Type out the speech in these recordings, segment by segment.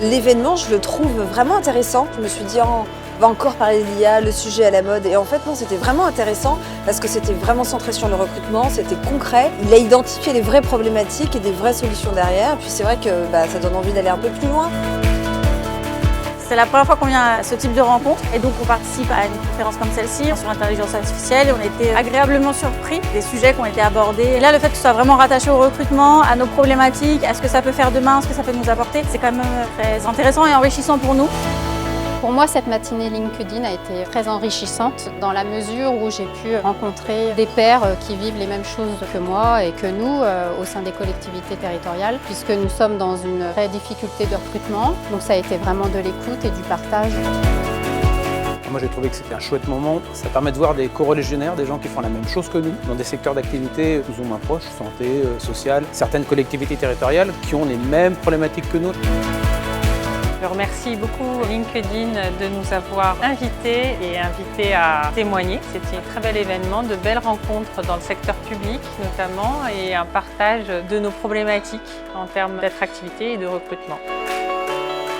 L'événement, je le trouve vraiment intéressant. Je me suis dit, on va encore parler de l'IA, le sujet à la mode. Et en fait, non, c'était vraiment intéressant parce que c'était vraiment centré sur le recrutement, c'était concret. Il a identifié les vraies problématiques et des vraies solutions derrière. Et puis c'est vrai que ça donne envie d'aller un peu plus loin. C'est la première fois qu'on vient à ce type de rencontre et donc on participe à une conférence comme celle-ci sur l'intelligence artificielle et on a été agréablement surpris des sujets qui ont été abordés. Et là, le fait que ce soit vraiment rattaché au recrutement, à nos problématiques, à ce que ça peut faire demain, ce que ça peut nous apporter, c'est quand même très intéressant et enrichissant pour nous. Pour moi, cette matinée LinkedIn a été très enrichissante dans la mesure où j'ai pu rencontrer des pairs qui vivent les mêmes choses que moi et que nous au sein des collectivités territoriales, puisque nous sommes dans une vraie difficulté de recrutement. Donc ça a été vraiment de l'écoute et du partage. Moi j'ai trouvé que c'était un chouette moment. Ça permet de voir des corolégionnaires, des gens qui font la même chose que nous, dans des secteurs d'activité plus ou moins proches, santé, sociale, certaines collectivités territoriales qui ont les mêmes problématiques que nous. Je remercie beaucoup LinkedIn de nous avoir invités et invités à témoigner. C'était un très bel événement, de belles rencontres dans le secteur public notamment et un partage de nos problématiques en termes d'attractivité et de recrutement.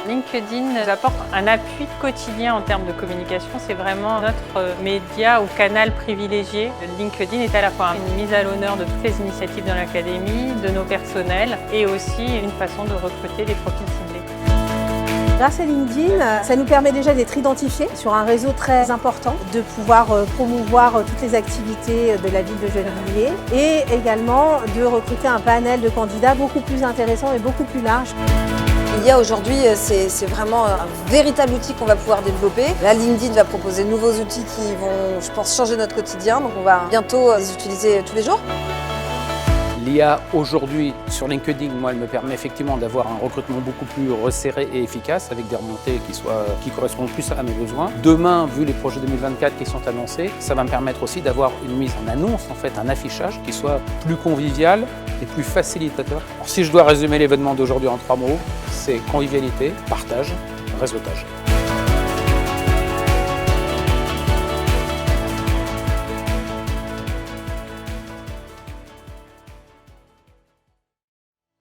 LinkedIn nous apporte un appui quotidien en termes de communication. C'est vraiment notre média ou canal privilégié. LinkedIn est à la fois une mise à l'honneur de toutes les initiatives dans l'académie, de nos personnels et aussi une façon de recruter des profils ciblés. Grâce à LinkedIn, ça nous permet déjà d'être identifiés sur un réseau très important, de pouvoir promouvoir toutes les activités de la ville de Gennevilliers et également de recruter un panel de candidats beaucoup plus intéressant et beaucoup plus large. L'IA aujourd'hui, c'est vraiment un véritable outil qu'on va pouvoir développer. Là, LinkedIn va proposer de nouveaux outils qui vont, je pense, changer notre quotidien. Donc on va bientôt les utiliser tous les jours. L'IA aujourd'hui sur LinkedIn, moi, elle me permet effectivement d'avoir un recrutement beaucoup plus resserré et efficace avec des remontées qui correspondent plus à mes besoins. Demain, vu les projets 2024 qui sont annoncés, ça va me permettre aussi d'avoir une mise en annonce, en fait, un affichage qui soit plus convivial et plus facilitateur. Alors, si je dois résumer l'événement d'aujourd'hui en 3 mots, c'est convivialité, partage, réseautage.